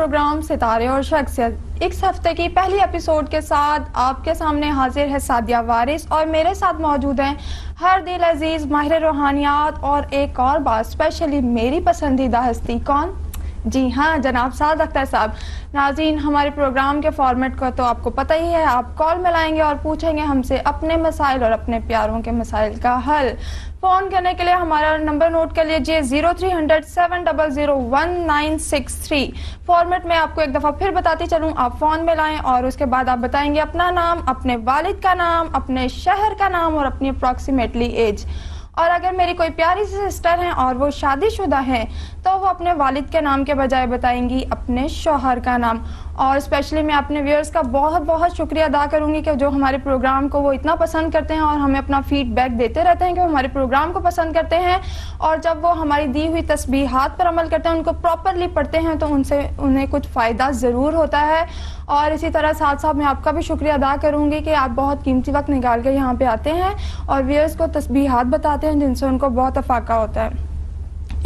Programme सितारे और शख्सियत इस हफ्ते की पहली एपिसोड के साथ आपके सामने हाजिर है सादिया वारिस और मेरे साथ मौजूद हैं हर दिल अजीज माहिर रूहानियात और एक और बात स्पेशली मेरी पसंदीदा हस्ती कौन? जी हाँ, जनाब साद अख्तर साहब। नाज़रीन, हमारे प्रोग्राम के फॉर्मेट का तो आपको पता ही है, आप कॉल मिलाएंगे और पूछेंगे हमसे अपने मसाइल और अपने प्यारों के मसाइल का हल। फ़ोन करने के लिए हमारा नंबर नोट कर लीजिए 0300 700 1963। फॉर्मेट में आपको एक दफ़ा फिर बताती चलूँ, आप फ़ोन मिलाएं और उसके बाद आप बताएंगे अपना नाम, अपने वालिद का नाम, अपने शहर का नाम और अपनी अप्रॉक्सीमेटली एज। और अगर मेरी कोई प्यारी सी सिस्टर हैं और वो शादीशुदा हैं तो वो अपने वालिद के नाम के बजाय बताएंगी अपने शौहर का नाम। और स्पेशली मैं अपने व्यूअर्स का बहुत बहुत शुक्रिया अदा करूंगी कि जो हमारे प्रोग्राम को वो इतना पसंद करते हैं और हमें अपना फीडबैक देते रहते हैं कि वो हमारे प्रोग्राम को पसंद करते हैं और जब वो हमारी दी हुई तस्बीहात पर अमल करते हैं, उनको प्रॉपरली पढ़ते हैं तो उनसे उन्हें कुछ फ़ायदा ज़रूर होता है। और इसी तरह साथ साथ मैं आपका भी शुक्रिया अदा करूंगी कि आप बहुत कीमती वक्त निकाल कर यहाँ पे आते हैं और व्यूअर्स को तस्बीहात बताते हैं जिनसे उनको बहुत अफाका होता है।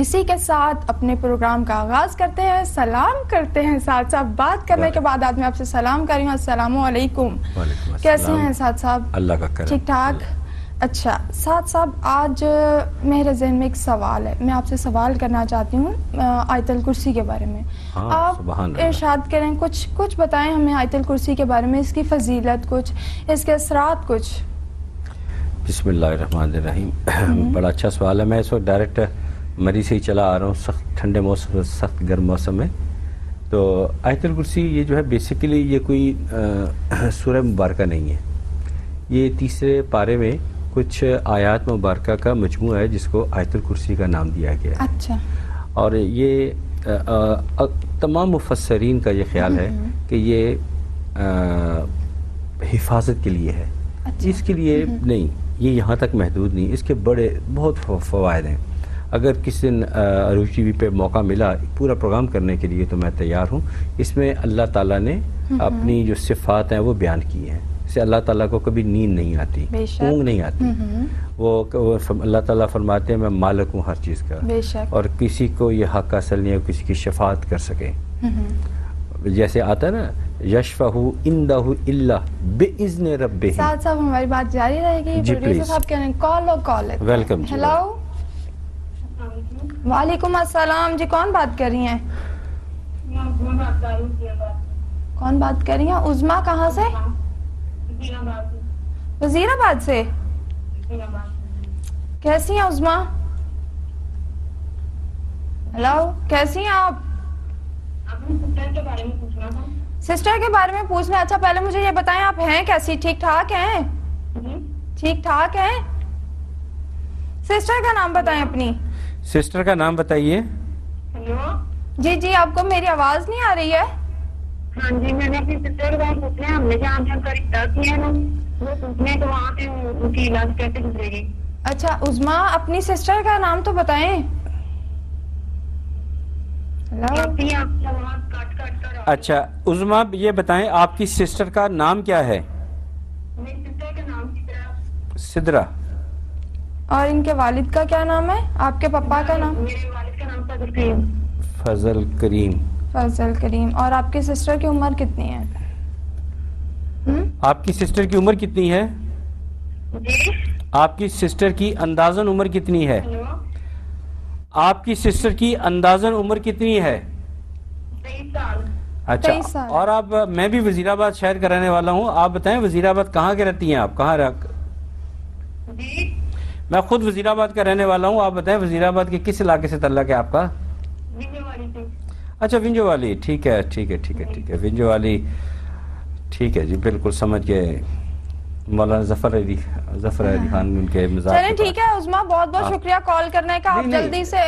इसी के साथ अपने प्रोग्राम का आगाज करते हैं, सलाम करते हैं। साथ साथ बात करने के बाद आज मैं आपसे सलाम करूँगा। अस्सलामु अलैकुम। कैसे हैं साथ साहब? अल्लाह का करम। ठीक ठाक। अच्छा साथ साहब, आज मेरे ज़हन में एक सवाल है, मैं आपसे सवाल करना चाहती हूँ आयतुल कुर्सी के बारे में। आप इरशाद करें, कुछ बताएं हमें आयतुल कुर्सी के बारे में, इसकी फजीलत कुछ, इसके असरात कुछ। बिस्मिल्लाहिर्रहमानिर्रहीम। बड़ा अच्छा सवाल है। मैं इस वक्त डायरेक्ट मरी से ही चला आ रहा हूँ, सख्त ठंडे मौसम, सख्त गर्म मौसम में। तो आयतुल कुर्सी ये जो है बेसिकली ये कोई सूरह मुबारका नहीं है, ये तीसरे पारे में कुछ आयात मुबारका का मजमू है जिसको आयतुल कुर्सी का नाम दिया गया है। अच्छा। और ये तमाम मुफस्सरीन का ये ख्याल है कि ये हिफाजत के लिए है। अच्छा। इसके लिए नहीं, ये यहाँ तक महदूद नहीं, इसके बड़े बहुत फ़वाइद हैं। अगर किसी दिन अरूज टीवी पे मौका मिला पूरा प्रोग्राम करने के लिए तो मैं तैयार हूँ। इसमें अल्लाह ताला ने अपनी जो सिफ़ात हैं वो बयान की हैं। से अल्लाह ताला को कभी नींद नहीं आती, ऊँग नहीं आती। वो अल्लाह ताला फरमाते हैं मैं मालिक हूँ हर चीज़ का, और किसी को ये हक़ हासिल नहीं है किसी की शफाअत कर सके। जैसे आता है ना, यशफ़हु इंदहु इल्ला बिइज़्नि रब्बिही। साथ साथ हमारी बात जारी रहेगी। प्रोड्यूसर साहब कह रहे हैं कॉल। वेलकम। हेलो, वालेकुम अस्सलाम जी, कौन बात कर रही हैं? कौन बात कर रही हैं? उज़मा कहाँ से? वजीराबाद से। कैसी हैं उज़मा? हेलो, कैसी हैं आप? सिस्टर के बारे में पूछना। अच्छा पहले मुझे ये बताएं आप हैं कैसी, ठीक ठाक हैं? ठीक ठाक हैं। सिस्टर का नाम बताएं अपनी। सिस्टर का नाम बताइए। हेलो जी जी, आपको मेरी आवाज नहीं आ रही है? हाँ जी, मैंने अपनी सिस्टर का पूछना है, हमने जहाँ जहाँ का रिश्ता किया है वो पूछने, तो वहाँ पे उनकी इलाज कैसे गुजरेगी। अच्छा उज़मा, अपनी सिस्टर का नाम तो बताएं। अच्छा उज़मा, ये बताएं आपकी सिस्टर का नाम क्या है? मेरी सिस्टर का नाम सिद्रा। और इनके वालिद का क्या नाम है? आपके पापा का नाम? मेरे वालिद का नाम फजल करीम। फजल करीम। फजल करीम। और आपकी सिस्टर की उम्र कितनी है? आपकी सिस्टर की उम्र कितनी है? जी? आपकी सिस्टर की अंदाजन उम्र कितनी है? हेलो, आपकी सिस्टर की अंदाजन उम्र कितनी है? 23 साल। अच्छा। 23 साल। और आप, मैं भी वजीराबाद शहर का रहने वाला हूँ। आप बताएं वजीराबाद कहाँ के रहती हैं आप? कहाँ जी? मैं खुद वजीराबाद का रहने वाला हूँ। आप बताएं वजीराबाद के किस इलाके से तल्लक है आपका? विंजोवाली से। अच्छा विंजोवाली, ठीक है ठीक है ठीक है ठीक है, विंजोवाली, ठीक है जी, बिल्कुल समझ गए। मौलाना जफर अली खान उनके मज़ाक। चलें ठीक है उज़मा, बहुत बहुत शुक्रिया कॉल करने का। आप जल्दी से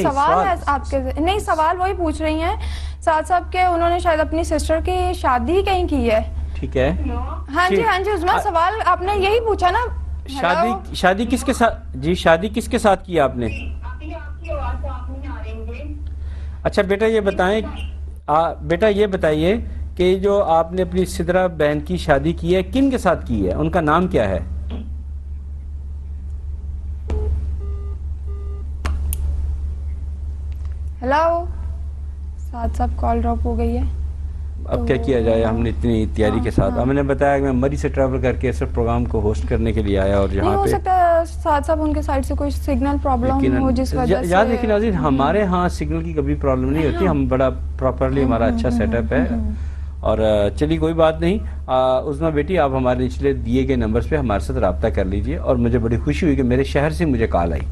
सवाल है आपके? नहीं, सवाल वही पूछ रही हैं साथ साहब के उन्होंने शायद अपनी सिस्टर की शादी कहीं की है। ठीक है। हाँ जी उज़मा, सवाल आपने यही पूछा ना? शादी किसके साथ जी? शादी किसके साथ की आपने? आपकी आवाज तो आप नहीं आ रही। अच्छा बेटा ये बताएं, बेटा ये बताइए कि जो आपने अपनी सिद्रा बहन की शादी की है किन के साथ की है, उनका नाम क्या है? हेलो साथ साथ कॉल ड्रॉप हो गई है। अब क्या किया जाए, हमने इतनी तैयारी के साथ, अब मैंने बताया कि मैं मरी से ट्रैवल करके सिर्फ प्रोग्राम को होस्ट करने के लिए आया और नहीं यहाँ हो पे सकता है साथ साथ उनके साइड से कोई सिग्नल प्रॉब्लम हो जिस वजह से। याद रखिए नाज़रीन, हमारे यहाँ सिग्नल की कभी प्रॉब्लम नहीं होती, हम बड़ा प्रॉपरली, हमारा अच्छा सेटअप है। और चलिए कोई बात नहीं, उस्मा बेटी आप हमारे निचले दिए गए नंबर्स पे हमारे साथ रब्ता कर लीजिए। और मुझे बड़ी खुशी हुई कि मेरे शहर से मुझे कॉल आई।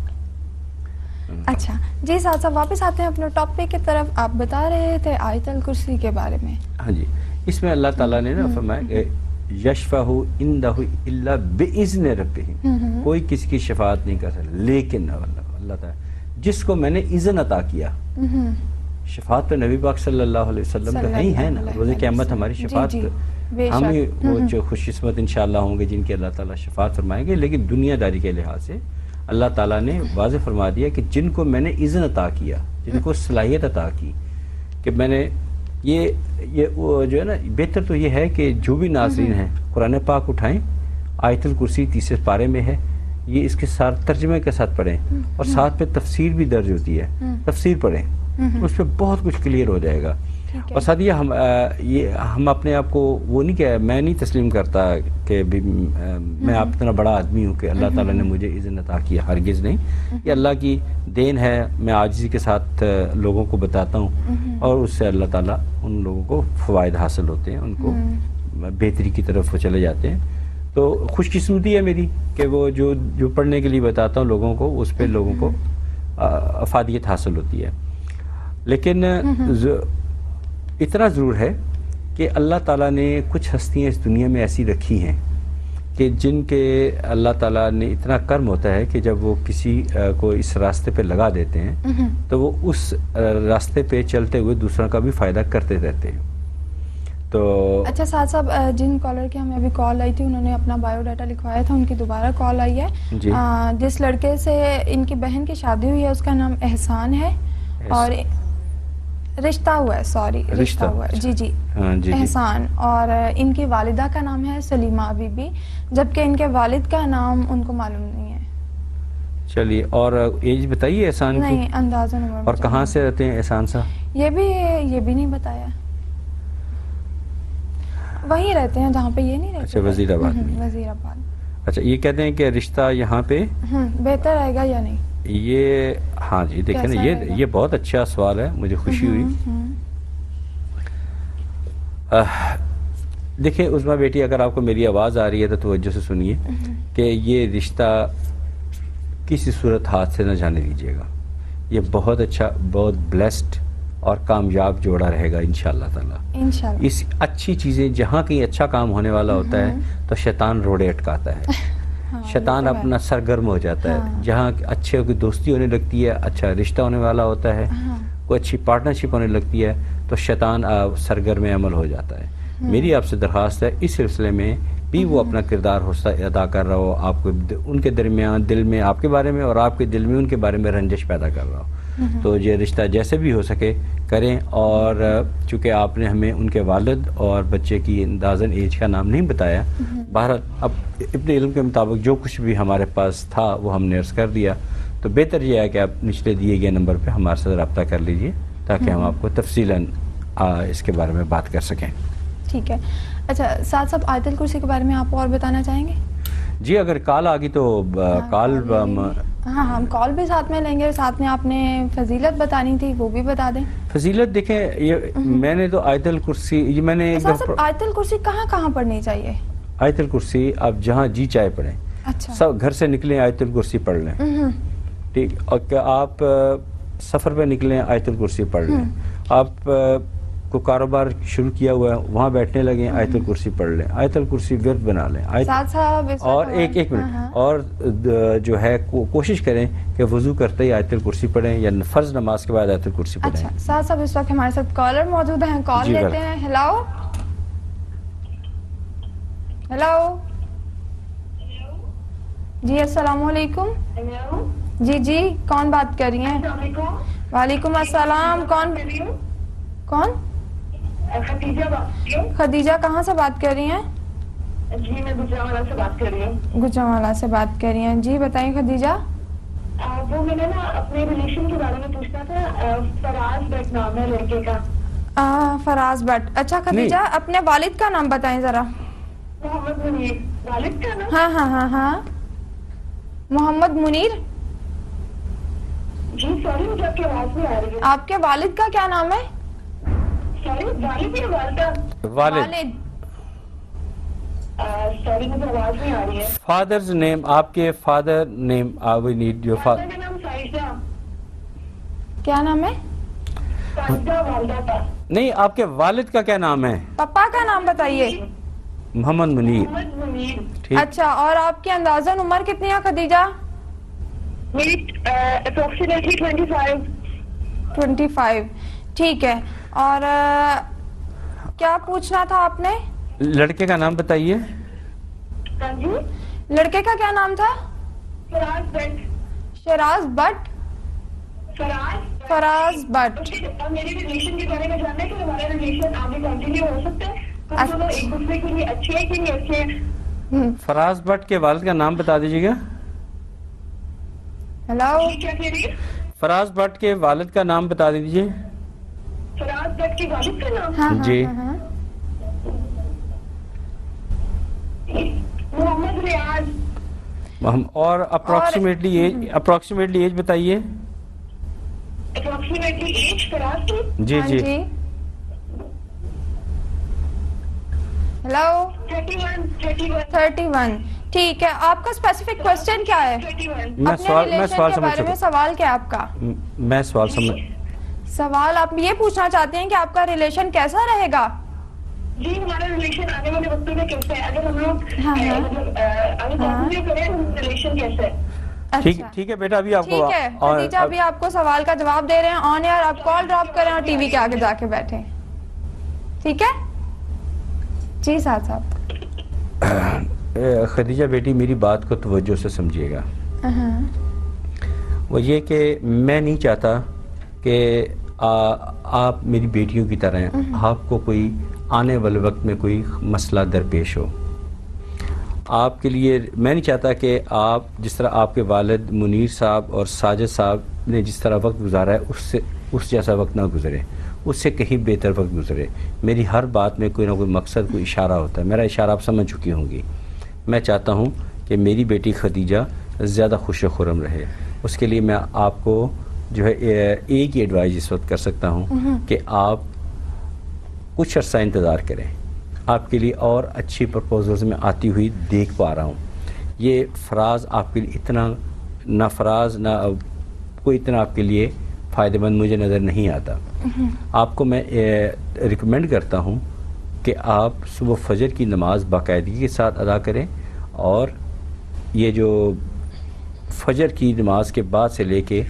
अच्छा जी, साथ साथ वापस आते हैं अपने टॉपिक की तरफ। आप बता रहे थे आयतल कुर्सी के बारे में। हाँ जी, इसमें अल्लाह ताला ने ना फरमाया यशफहु इंदहु इल्ला बिइज़्नि रब्बिही, कोई किसी की शफाअत नहीं कर सकता लेकिन अल्लाह ताला जिसको मैंने इज़्न अता किया। शफाअत तो नबी पाक सल्लल्लाहु अलैहि वसल्लम तो है ही है ना, रोज़े क़यामत हमारी शफाअत, हम ही वो जो खुशकिस्मत इंशाअल्लाह होंगे जिनकी अल्लाह ताला शफाअत फरमाएंगे। लेकिन दुनियादारी के लिहाज से अल्लाह ताला ने वाज़ेह फरमा दिया कि जिनको मैंने इज़्न अता किया, जिनको सलाहियत अता की कि मैंने ये वो जो है ना, बेहतर तो ये है कि जो भी नाज़रीन हैं कुरान पाक उठाएं, आयतुल कुर्सी 30 पारे में है, ये इसके साथ तर्जुमे के साथ पढ़ें और साथ पे तफसीर भी दर्ज होती है, तफसीर पढ़ें, उस पर बहुत कुछ क्लियर हो जाएगा। और साथ ये हम अपने आप को वो नहीं कह, मैं नहीं तस्लीम करता कि मैं आप इतना बड़ा आदमी हूँ कि अल्लाह ताला ने मुझे इज़्न अता किया, हरगिज़ नहीं। ये अल्लाह की देन है, मैं आजिज़ी के साथ लोगों को बताता हूँ और उससे अल्लाह ताला उन लोगों को फ़वाइद हासिल होते हैं, उनको बेहतरी की तरफ वो चले जाते हैं। तो खुशकिस्मती है मेरी कि वो जो पढ़ने के लिए बताता हूँ लोगों को, उस पर लोगों को अफादियत हासिल होती है। लेकिन इतना ज़रूर है कि अल्लाह ताला ने कुछ हस्तियाँ इस दुनिया में ऐसी रखी हैं कि जिनके अल्लाह ताला ने इतना कर्म होता है कि जब वो किसी को इस रास्ते पे लगा देते हैं तो वो उस रास्ते पे चलते हुए दूसरों का भी फ़ायदा करते रहते हैं। तो अच्छा साथ साहब, जिन कॉलर की हमें अभी कॉल आई थी उन्होंने अपना बायोडाटा लिखवाया था, उनकी दोबारा कॉल आई है जी। जिस लड़के से इनकी बहन की शादी हुई है उसका नाम एहसान है और रिश्ता हुआ है, सॉरी रिश्ता हुआ है, जी जी, हाँ जी, एहसान। और इनकी वालिदा का नाम है सलीमा बीबी, जबकि इनके वालिद का नाम उनको मालूम नहीं है। चलिए, और एज बताइए एहसान की? नहीं, अंदाज़न उम्र। और कहाँ से रहते हैं एहसान साहब? ये भी नहीं बताया। वहीं रहते हैं जहाँ पे ये नहीं रहते। अच्छा, वजीराबाद में। वजीराबाद। अच्छा, ये कहते हैं कि रिश्ता यहाँ पे बेहतर रहेगा या नहीं? ये हाँ जी, देखें ना, ये बहुत अच्छा सवाल है, मुझे खुशी हुई। देखिए उस्मा बेटी, अगर आपको मेरी आवाज़ आ रही है तो तवज्जो से सुनिए कि ये रिश्ता किसी सूरत हाथ से न जाने दीजिएगा। ये बहुत अच्छा, बहुत ब्लेस्ड और कामयाब जोड़ा रहेगा इंशाअल्लाह ताला। इंशाअल्लाह। इस अच्छी चीज़ें, जहाँ कहीं अच्छा काम होने वाला होता है तो शैतान रोड़े अटकाता है। हाँ, शैतान अपना सरगर्म हो जाता है। जहाँ अच्छे की दोस्ती होने लगती है, अच्छा रिश्ता होने वाला होता है, कोई अच्छी पार्टनरशिप होने लगती है तो शैतान सरगर्म अमल हो जाता है। मेरी आपसे दरख्वास्त है इस सिलसिले में भी वो अपना किरदार अदा कर रहा हो, आपको उनके दरमियान दिल में आपके बारे में और आपके दिल में उनके बारे में रंजिश पैदा कर रहा हो, तो ये रिश्ता जैसे भी हो सके करें। और चूँकि आपने हमें उनके वालिद और बच्चे की अंदाज़न एज का नाम नहीं बताया, बहरहाल अब अपने इल्म के मुताबिक जो कुछ भी हमारे पास था वो हमने अर्ज़ कर दिया। तो बेहतर यह है कि आप निचले दिए गए नंबर पर हमारे साथ रब्ता कर लीजिए ताकि हम आपको तफसीलन इसके बारे में बात कर सकें। ठीक है। अच्छा साथ साथ आयतुल कुर्सी के बारे में आप और बताना चाहेंगे? जी, अगर कॉल आ गई तो कॉल हाँ, हम कॉल भी साथ में लेंगे। साथ में आपने फजीलत बतानी थी, वो भी बता दें। फजीलत देखें, ये मैंने तो आयतुल कुर्सी, ये मैंने आयतुल कुर्सी कहाँ पढ़नी चाहिए? आयतुल कुर्सी आप जहाँ जी चाहे पढ़ें। अच्छा। सब घर से निकलें आयतुल कुर्सी पढ़ लें, ठीक। और क्या आप सफ़र पे निकलें आयतुल कुर्सी पढ़ लें। आप को कारोबार शुरू किया हुआ है वहाँ बैठने लगे आयतुल कुर्सी पढ़ लें, आयतुल कुर्सी विर्द बना लें। और एक मिनट और जो है कोशिश करें कि वज़ू करते ही आयतुल कुर्सी पढ़ें या फ़र्ज़ नमाज के बाद आयतुल कुर्सी पढ़ें। अच्छा साथ साथ इस वक्त हमारे साथ कॉलर मौजूद हैं, कॉल लेते हैं। हेलो हेलो जी, अस्सलाम वालेकुम। जी जी, कौन बात कर रही हैं? वालेकुम अस्सलाम। कौन? खदीजा कहाँ से बात कर रही हैं? जी मैं गुजरांवाला से बात कर रही हूँ। गुजरांवाला से बात कर रही हैं, जी बताइए खदीजा। वो मैंने ना अपने रिलेशन के बारे में पूछना था। फराज नाम है लड़के का। फराज भट्ट। अच्छा खदीजा, अपने वालिद का नाम बताएं जरा। मोहम्मद मुनीर। वालिद का नाम? हाँ हाँ हाँ हाँ, मोहम्मद मुनीर। जी सॉरी, मुझे आपकी आवाज नहीं आ रही है। आपके वालिद का क्या नाम है? सॉरी, वालिद या वालदा? वालिद। सॉरी, मुझे आवाज नहीं आ रही है। फादर्स नेम, आपके father name we need your वालदा का नाम साइदा। क्या नाम है? साइदा वालदा का। नहीं, आपके वालिद का क्या नाम है? पापा का नाम बताइए। मोहम्मद मुनीर। मोहम्मद मुनीर। ठीक। अच्छा, और आपकी अंदाजन उम्र कितनी है खदीजा? मेरी अप्रोक्सीमेटली 25। 25। ठीक है। और क्या पूछना था आपने? लड़के का नाम बताइए। हाँ जी। लड़के का क्या नाम था? फराज भट्ट। शराज भट्ट। फराज भट्ट। और मेरे रिलेशन के बारे में जानना है कि हमारा रिलेशन आगे कंटिन्यू हो सकता है? हम दोनों एक दूसरे के लिए अच्छे हैं कि नहीं अच्छे हैं? फराज भट्ट के वालिद का नाम बता दीजिएगा। हेलो, जी, क्या कह रही है? फराज भट्ट के वालिद का नाम बता दीजिए। फराज भट्ट के वालिद का नाम? हाँ हाँ जी। हाँ, हाँ। मोहम्मद रियाज। हम और अप्रोक्सीमेटली एज बताइए। अप्रोक्सीमेटली एज फराज की? जी हाँ जी। हेलो। 31। 31। ठीक है, आपका स्पेसिफिक क्वेश्चन क्या है? 31। मैं अपने सवाल रिलेशन के समझ बारे में चुका। सवाल क्या है आपका? मैं सवाल समझ। सवाल आप ये पूछना चाहते हैं कि आपका रिलेशन कैसा रहेगा? जी, हमारा रिलेशन आने वाले वक्तों में कैसा है? अगर हम लोग हाँ, हाँ। मतलब आगे कंटिन्यू करें, रिलेशन कैसा है? ठीक अच्छा, ठीक है बेटा, अभी आपको ठीक है। खदीजा अभी आपको सवाल का जवाब दे रहे हैं ऑन एयर। आप कॉल ड्रॉप करें और टीवी के आगे जाके बैठे। ठीक है जी साहब। खदीजा बेटी, मेरी बात को तवज्जो से समझिएगा। वो ये कि मैं नहीं चाहता कि आप मेरी बेटियों की तरह आपको कोई आने वाले वक्त में कोई मसला दरपेश हो। आपके लिए मैं नहीं चाहता कि आप जिस तरह आपके वालिद मुनीर साहब और साजिद साहब ने जिस तरह वक्त गुजारा है उससे उस जैसा वक्त ना गुजरे, उससे कहीं बेहतर वक्त गुजरे। मेरी हर बात में कोई ना कोई मकसद, कोई इशारा होता है। मेरा इशारा आप समझ चुकी होंगी। मैं चाहता हूँ कि मेरी बेटी खदीजा ज़्यादा खुश खुरम रहे। उसके लिए मैं आपको जो है एक ही एडवाइस इस वक्त कर सकता हूँ कि आप कुछ अर्सा इंतज़ार करें। आपके लिए और अच्छी प्रपोजल्स में आती हुई देख पा रहा हूँ। ये फराज आपके लिए इतना ना फराज ना कोई इतना आपके लिए फ़ायदेमंद मुझे नज़र नहीं आता। आपको मैं रिकमेंड करता हूँ कि आप सुबह फजर की नमाज़ बाकायदगी के साथ अदा करें, और ये जो फजर की नमाज के बाद से लेके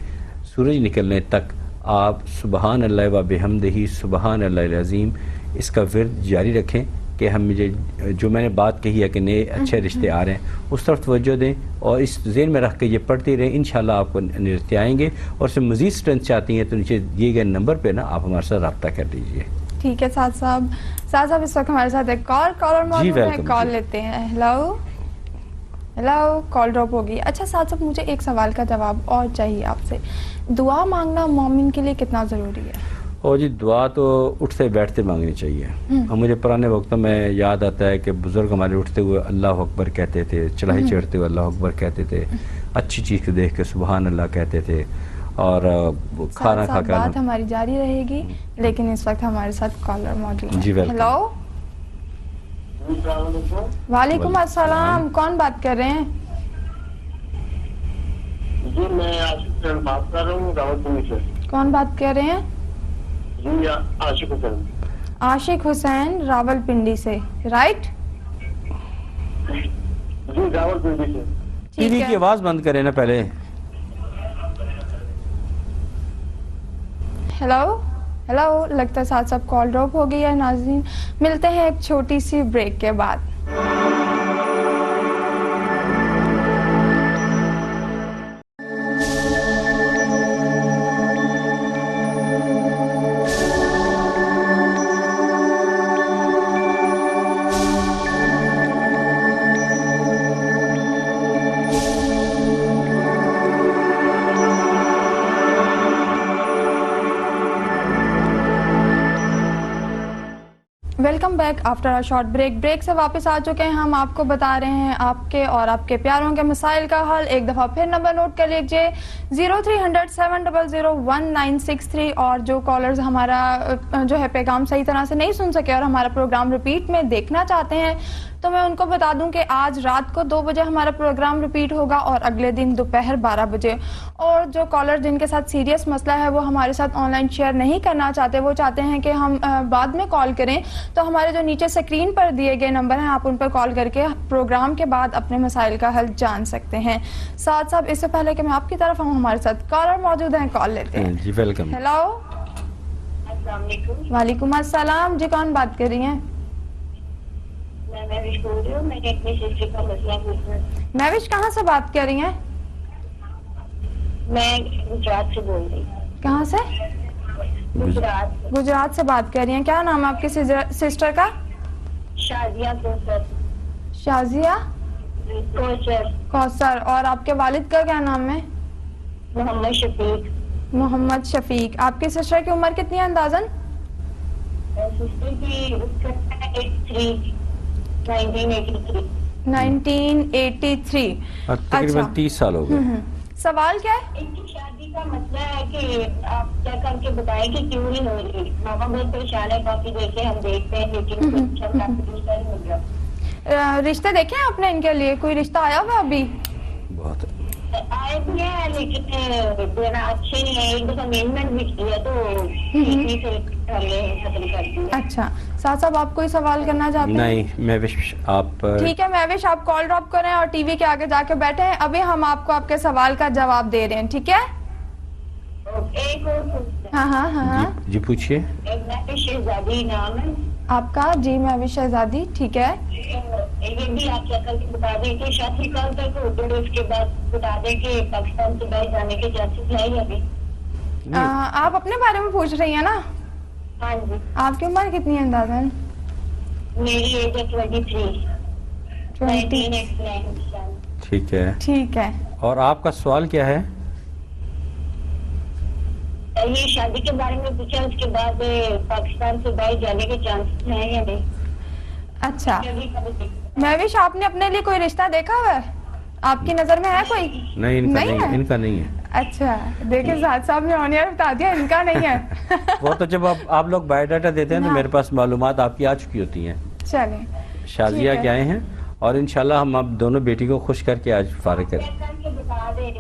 सूरज निकलने तक आप सुबहान अल्लाह व बिहम्दिही सुबहान अल्लाह अज़ीम इसका विर्द जारी रखें कि हम मुझे जो मैंने बात कही है कि नए अच्छे रिश्ते आ रहे हैं उस तरफ तवज्जो दें और इस ज़हन में रख के ये पढ़ते रहें। इंशाल्लाह आपको रिश्ते आएंगे। और उससे मज़ीद स्ट्रेंथ चाहती हैं तो नीचे दिए गए नंबर पे ना आप हमारे साथ रब्ता कर लीजिए। ठीक है साथ साहब इस वक्त हमारे साथ एक कॉलर मौजूद है। welcome कॉल जी। लेते हैं। हेलो, कॉल ड्रॉप होगी। अच्छा साहब, मुझे एक सवाल का जवाब और चाहिए आपसे। दुआ मांगना मोमिन के लिए कितना ज़रूरी है? और जी, दुआ तो उठते बैठते मांगनी चाहिए। और मुझे पुराने वक्तों में याद आता है कि बुज़ुर्ग हमारे उठते हुए अल्लाह अकबर कहते थे, चढ़ाई चढ़ते हुए अल्लाह अकबर कहते थे, अच्छी चीज़ को देख के सुबहान अल्लाह कहते थे, और खाना साथ बात खाकर। हमारी जारी रहेगी, लेकिन इस वक्त हमारे साथ कॉलर मौजूद जी, है। welcome। हेलो, वालेकुम अस्सलाम। कौन बात कर रहे हैं? जी, मैं आशिक हुसैन बात कर रहा हूँ रावलपिंडी से। कौन बात कर रहे हैं? जी, आशिक हुसैन। आशिक हुसैन रावलपिंडी से, राइट? जी, रावलपिंडी से। ठीक टीवी की है। आवाज़ बंद करें ना पहले। हेलो, लगता है साथ साथ कॉल ड्रॉप हो गई है। नाज़रीन, मिलते हैं एक छोटी सी ब्रेक के बाद। Welcome back after a short break से वापस आ चुके हैं। हम आपको बता रहे हैं आपके और आपके प्यारों के मसाइल का हल। एक दफ़ा फिर नंबर नोट कर लीजिए 0300 700 1963। और जो कॉलर्स हमारा जो है पैगाम सही तरह से नहीं सुन सके और हमारा प्रोग्राम रिपीट में देखना चाहते हैं तो मैं उनको बता दूं कि आज रात को 2 बजे हमारा प्रोग्राम रिपीट होगा और अगले दिन दोपहर 12 बजे। और जो कॉलर जिनके साथ सीरियस मसला है वो हमारे साथ ऑनलाइन शेयर नहीं करना चाहते, वो चाहते हैं कि हम बाद में कॉल करें, तो हमारे जो नीचे स्क्रीन पर दिए गए नंबर हैं आप उन पर कॉल करके प्रोग्राम के बाद अपने मसाइल का हल जान सकते हैं। साथ साथ इससे पहले कि मैं आपकी तरफ आऊँ, हमारे साथ कॉलर मौजूद हैं, कॉल लेते हैं जी। वेलकम। हेलो, अस्सलाम वालेकुम। वालेकुम अस्सलाम जी, कौन बात कर रही हैं? मैं महविश बोल रही हूँ। मैंने अपनी सिस्टर का मसला पूछना है। महविश कहाँ से बात कर रही हैं? मैं गुजरात से बोल रही हूँ। कहाँ से? गुजरात से बात कर रही हैं। क्या नाम है आपकी सिस्टर का? शाजिया कौसर। शाजिया कौसर। कौसर। और आपके वालिद का क्या नाम है? मोहम्मद शफीक। मोहम्मद शफीक। आपकी सिस्टर की उम्र कितनी है अंदाजन? सिस्टर की 1983। 1983। तकरीबन 30 साल हो गए। सवाल क्या है? इनकी शादी का मसला है कि आप क्या करके बताएं कि क्यों नहीं हो रही। मामा बहुत परेशान है, काफी देर से हम देखते हैं लेकिन कुछ अच्छा दूसरा नहीं मिल रहा। रिश्ते देखे हैं आपने इनके लिए? कोई रिश्ता आया हुआ अभी? बहुत आए भी हैं लेकिन देना अच्छे नहीं है। एक दफा अमेंडमेंट भी किया तो इसी से खत्म कर दिया। अच्छा, साथ साहब आप कोई सवाल करना चाहते हैं? नहीं, महविश आप ठीक है महविश, आप कॉल ड्रॉप करें और टीवी के आगे जाके बैठे हैं। अभी हम आपको आपके सवाल का जवाब दे रहे हैं, ठीक है? एक और पूछना हाँ हाँ हाँ हाँ। जी पूछिए। एक महविश शहजादी नाम है आपका? जी महविश शहजादी, ठीक है। ये भी आप क्या करके बता दें कि शादी कल तक हो तो उसके बाद बता दें कि पाकिस्तान से बाहर जाने के चांसेस है या अभी। आप अपने बारे में पूछ रही हैं ना? हाँ जी। आपकी उम्र कितनी है अंदाजन? मेरी एज है 23। 20। ठीक है। ठीक है। और आपका सवाल क्या है? ये शादी के बारे में पूछा, उसके बाद पाकिस्तान से बाहर जाने के चांसेस हैं या नहीं। अच्छा महविश, आपने अपने लिए कोई रिश्ता देखा हुआ है? आपकी नजर में है कोई? नहीं, इनका नहीं नहीं, है? इनका नहीं है। अच्छा, देखिए साहब साहब ने ऑन एयर बता दिया इनका नहीं है। वो तो जब आप लोग बायोडाटा देते हैं तो हाँ। मेरे पास मालूमात आपकी आ चुकी होती हैं। चलें, शाजिया ठीक है। के आए हैं और इंशाल्लाह हम आप दोनों बेटी को खुश करके आज फारिग करें। बता दें।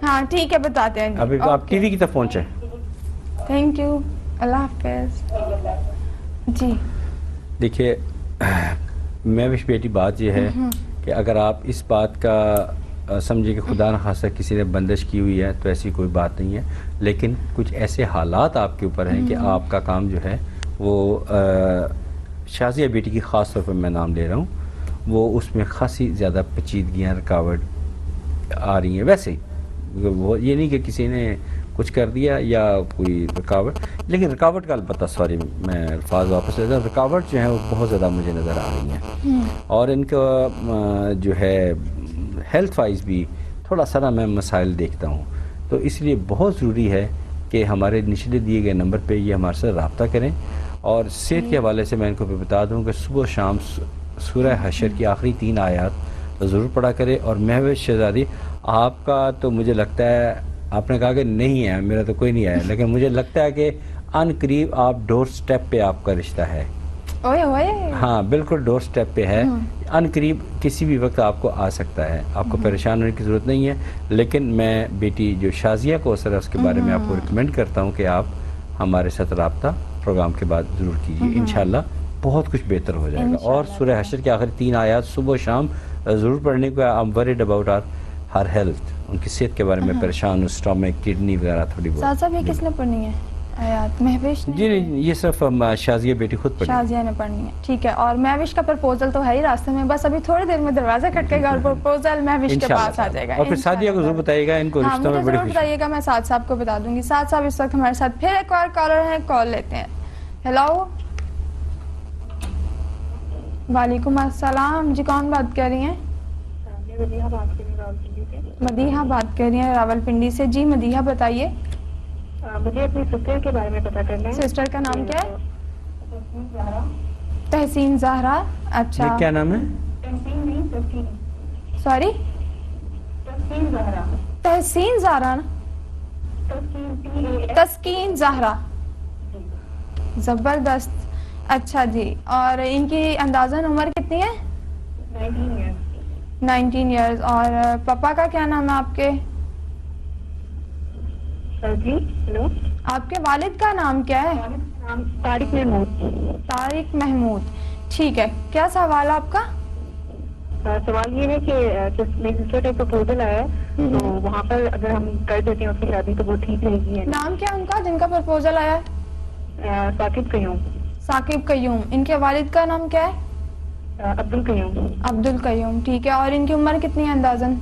हाँ ठीक है, बताते हैं। अभी आप टीवी की तरफ पहुंचे। थैंक यू, अल्लाह हाफिज जी। देखिए महविश बेटी, बात यह है कि अगर आप इस बात का समझे कि खुदा न खासा किसी ने बंदिश की हुई है तो ऐसी कोई बात नहीं है, लेकिन कुछ ऐसे हालात आपके ऊपर हैं कि आपका काम जो है वो शाजिया बेटी की ख़ास तौर पर मैं नाम ले रहा हूँ, वो उसमें खासी ज़्यादा पेचीदगियाँ रुकावट आ रही हैं। वैसे ही वो ये नहीं कि किसी ने कुछ कर दिया या कोई रुकावट, लेकिन रुकावट का अलबत्ता सॉरी मैं अल्फाज वापस लेता हूँ, रुकावट जो है वो बहुत ज़्यादा मुझे नज़र आ रही हैं। और इनका जो है हेल्थ वाइज भी थोड़ा सा ना मैं मसाइल देखता हूँ, तो इसलिए बहुत ज़रूरी है कि हमारे निचले दिए गए नंबर पे ये हमारे साथ रब्ता करें। और सेहत के हवाले से मैं इनको बता दूँ कि सुबह शाम सूरह हशर की आखिरी 3 आयात ज़रूर पढ़ा करें। और महविश शहजादी, आपका तो मुझे लगता है, आपने कहा कि नहीं है, मेरा तो कोई नहीं आया, लेकिन मुझे लगता है कि अनकरीब आप डोर स्टेप पे आपका रिश्ता है। ओए ओए। हाँ बिल्कुल डोर स्टेप पे है, अनकरीब किसी भी वक्त आपको आ सकता है। आपको परेशान होने की ज़रूरत नहीं है, लेकिन मैं बेटी जो शाजिया कौसर है उसके बारे में आपको रिकमेंड करता हूँ कि आप हमारे साथ रब्ता प्रोग्राम के बाद ज़रूर कीजिए। इंशाल्लाह बहुत कुछ बेहतर हो जाएगा। और सूरह हशर के आखिरी 3 आयात सुबह शाम ज़रूर पढ़ने को। I am worried about her health, उनकी सेहत के बारे में परेशान हूँ, स्टमक किडनी वगैरह थोड़ी बहुत। साहब ये किसने पढ़नी है आयात? महविश ने? जी नहीं, ये सिर्फ शाजिया बेटी खुद पढ़ी। शाजिया ने पढ़नी है, ठीक है। और महविश का प्रपोजल तो है ही रास्ते में, बस अभी थोड़ी देर में दरवाजा खटकेगा और प्रपोजल महविश के पास आ जाएगा। और फिर सादिया को जरूर बताइएगा, इनको हाँ, रिश्तों में मुझे बड़ी जरूर बताइएगा, मैं साथ साहब को बता दूंगी। साथ साहब इस वक्त हमारे साथ फिर एक और कॉलर है, कॉल लेते हैं। हेलो, वालेकुम अस्सलाम जी, कौन बात कर रही हैं? मदीहा बात कर रही हैं रावलपिंडी से। जी मदीहा बताइए। मुझे अपनी सिस्टर के बारे में पता करना है। सिस्टर का नाम क्या है? तहसीन ज़हरा, अच्छा ये क्या नाम है? तहसीन नहीं, तस्कीन, सॉरी तस्कीन ज़हरा, तहसीन ज़हरा ना? तस्कीन TAS, तस्कीन ज़हरा, ज़बरदस्त। अच्छा जी, और इनकी अंदाज़न उम्र कितनी है? 19 years। 19 ईयर्स। और पापा का क्या नाम है आपके? जी हेलो, आपके वालिद का नाम क्या है? नाम तारिक महमूद। तारिक महमूद, ठीक है। क्या सवाल है आपका? सवाल ये है कि मेरी सिस्टर का प्रपोजल आया है, तो वहाँ पर अगर हम कर देते हैं उसकी शादी तो वो ठीक रहेगी? नाम क्या है उनका जिनका प्रपोजल आया है? साकिब कयूम। साकिब कयूम। इनके वालिद का नाम क्या है? अब्दुल कयूम। अब्दुल कयूम, ठीक है। और इनकी उम्र कितनी है अंदाजन?